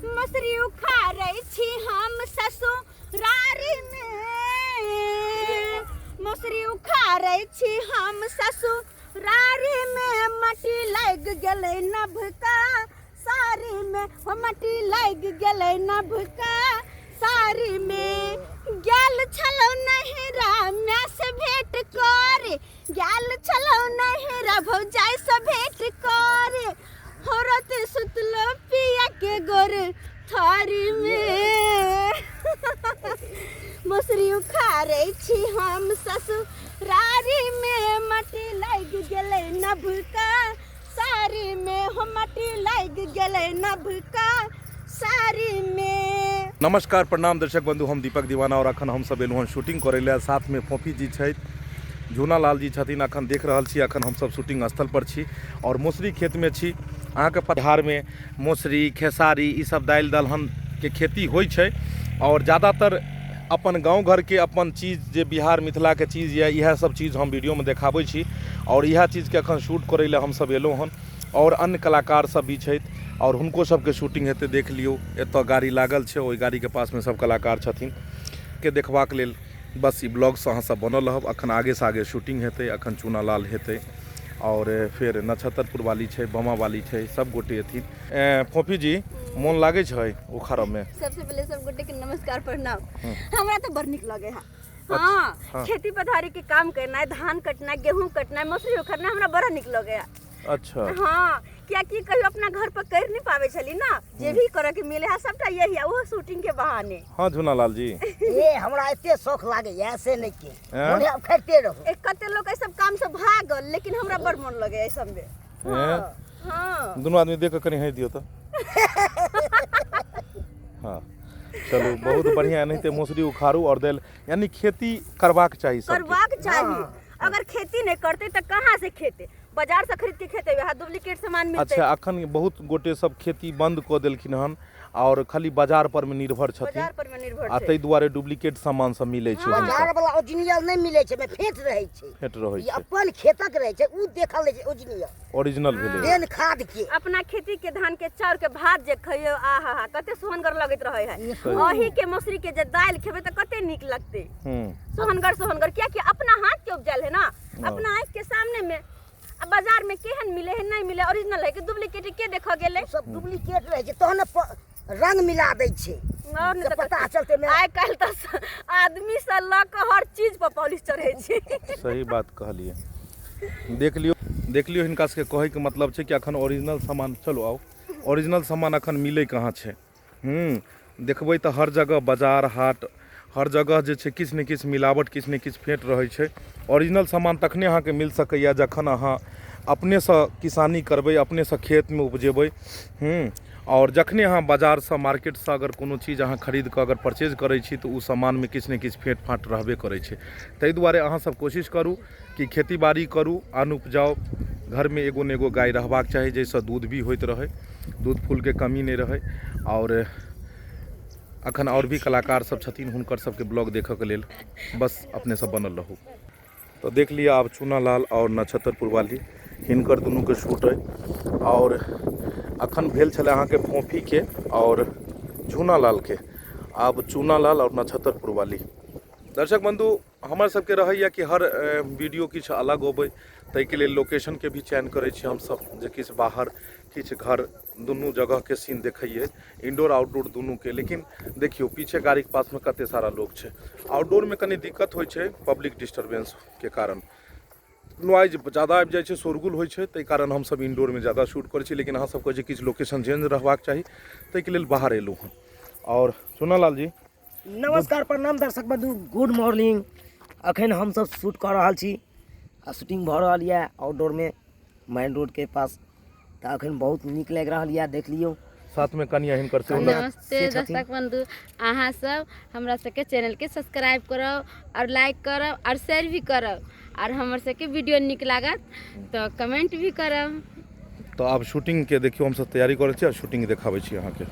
मसरी उखाड़ै छी हम ससुरारी में, मसरी उखाड़ै छी हम ससुरारी में, मटी लग गेलै नभका सारी में, हो मटी लग गेलै नभका सारी में। गेल छलौ नहिरा माय से भेंट करे, गेल छलौ नहिरा भौजाई से भेंट करे, औरत सुतलो पिया के गोर थारी में। मसरी उखाड़ै छी हम ससुरारी में, मटी लग गेलै नभका सारी में, हो मटी लग गेलै नभका सारी में। नमस्कार प्रणाम दर्शक बंधु, हम दीपक दीवाना और अखन हम सब एलहुँ शूटिंग करे ले। साथ में फोफी जी छथि, झूना लाल जी छथिन। अखन देख रहल छी, अखन हम सब शूटिंग स्थल पर छी और मौसरी खेत में छी। अहाँके बिहार में मौसरी खेसारी ई सब दालि दलहन के खेती होइ छै और ज़्यादातर अपन गाँव घर के अपन चीज जे बिहार मिथिला के चीज है, यह सब चीज हम वीडियो में देखाबै छी और यह चीज के अखन शूट करे ले हम सब एलहुँ हन। और अन्य कलाकार सब भी छथि और हुनको सबके शूटिंग हेतै, देख लियौ। एतऽ गाड़ी लागल छै, ओहि गाड़ी के पास में सब कलाकार छथिन के देखबाक लेल बस ई ब्लॉग से अहाँ सब बनल रहब। अखन आगे से आगे शूटिंग हेतै, अखन चूना लाल हेतै और फिर नक्षत्रपुर वाली छै, बमा वाली छै, सब गोटे एथिन। फोफी जी मोन लागे छै उखाड़ब में? सबसे पहले सब गोटे के नमस्कार प्रणाम। हमरा तो बड़ निक लगे है। हाँ, खेती पथारी के काम करना, धान कटना, गेहूं कटना, मसरी उखड़ना हमरा बड़ा निक लगे है। अच्छा हाँ, क्या कि कहियो अपना घर पर कर नहीं पावे छली ना, जे भी करे के मिले है सबटा यही है, वो शूटिंग के बहाने। हाँ झूना लाल जी, ए हमरा एते शौक लागे ऐसे नहीं के मोने अब करते रहो। एक कते लोग ऐ सब काम से भागल, लेकिन हमरा बड़ मन लगे ऐ सब में। हाँ, दोनों आदमी देख के कनी हंस दियो तो। हाँ चलो, बहुत बढ़िया। नहीं तो मौसरी उखाड़ू और देल, यानी खेती करबाक चाहिए, करबाक चाहिए। अगर खेती नहीं करते तो कहाँ से खेते? बाजार से खरीद के खेते, वहाँ डुप्लीकेट सामान मिलते। अच्छा, अखन बहुत गोटे सब खेती बंद क देलखिन हन और खाली बाजार पर में निर्भर छथिन, बाजार पर में निर्भर आ तै दुआरे डुप्लीकेट सामान सब मिलै छै। बाजार वाला ओरिजिनल नहीं मिले छै, में फेट रहे छै, फेट रहै ई छै, अपन खेतक रहे छै, उ देखल रहे छै ओरिजिनल भेलै। देन खाद के अपना खेती के धान के चाउर के भात जे खइयो, आहा हा कते सोहनगर लगत रहे है। ओही के मसरी के जे दाल खेबे त कते निक लगते। सोहनगर क्या कि अपना हाथ के उपजाल है ना, अपना आँख के सामने में। अब बाजार में केहन मिले है, नहीं मिले, ओरिजिनल है कि डुप्लीकेट के देखो गेले? सब डुप्लीकेट रहे छै, तहन रंग मिला दै छै और नहीं तो तो पता चलते में। आइ काल तो आदमी से लक हर चीज पर पॉलिश चढ़े छै। सही बात कहलिए। देख लियो हिनका सबके कहे के मतलब छै कि अखन ओरिजिनल सामान, चलो आओ, ओरिजिनल सामान अखन मिले कहाँ छै। देखबै तऽ हर जगह बाजार हाट, हर जगह जे छै किछु ने किछु मिलावट, किछु ने किछु फेंट रहै छै। ओरिजिनल सामान तखने अहाँके मिल सकैए जखन अहाँ अपनेसँ किसानी करबै, अपनेसँ खेतमे उपजेबै। और जखने अहाँ बाजारसँ, मार्केटसँ अगर कोनो चीज अहाँ खरीद कऽ अगर परचेज करै छी तऽ ओ सामानमे किछु ने किछु फेंट फाँट रहबे करै छै। ताहि दुआरे अहाँसब कोशिश करू कि खेती बाड़ी करू, अन्न उपजाउ। घरमे एगो ने एगो गाय रहबाक चाही, जाहिसँ दूध भी होइत रहै, दूध फूलके कमी नहि रहै। और अखन और भी कलाकार सब छथिन, हुनकर सबके ब्लॉग देखऽके लेल बस अपने सब बनल रहू। तो देख लिया आब चूना लाल और नक्षत्रपुर वाली, हिनकर दुनू के शूट है। और अखन भेल छलै अहाँके फोफी के और झूना लाल के, आब चूना लाल और नक्षत्रपुर वाली। दर्शक बंधु, हमर सबके रहैया कि हर वीडियो किछु अलग होबै, ताहिके लेल लोकेशन के भी चयन करै छी हमसब, जे किछु बाहर किछु घर, दुनू जगह के सीन देखिए, इंडोर आउटडोर दुनू के। लेकिन देखियो पीछे गाड़ी के पास में कते सारा लोग छै। आउटडोर में कनी दिक्कत होइ छै, पब्लिक डिस्टर्बेंस के कारण नॉइज ज़्यादा आबि जाइ छै, शोरगुल होइ छै, ताहि कारण हमसब इंडोर में ज़्यादा शूट करै छी। लेकिन अहाँ सबके जे किछु लोकेशन चेंज रहबाक चाही, ताहिके लेल बाहर एलहुँ हन। और चूना लाल जी नमस्कार प्रणाम दर्शक बंधु, गुड मॉर्निंग। अखन हम सब शूट कर रहल छी आ शूटिंग भ रहल है आउटडोर में, मेन रोड के पास। तो अखन बहुत निक लग रहा है, देख लियो। साथ में कनिया हिनकर से। नमस्ते दर्शक बंधु, अहाँ सब हमरा सबके चैनल के सब्सक्राइब करब और लाइक करब और शेयर भी करब, और हमर सबके वीडियो निक लागत तो कमेंट भी करब। तो आब शूटिंग के देखियो, हम सब तैयारी करै छी और शूटिंग देखाबै छी अहाँके।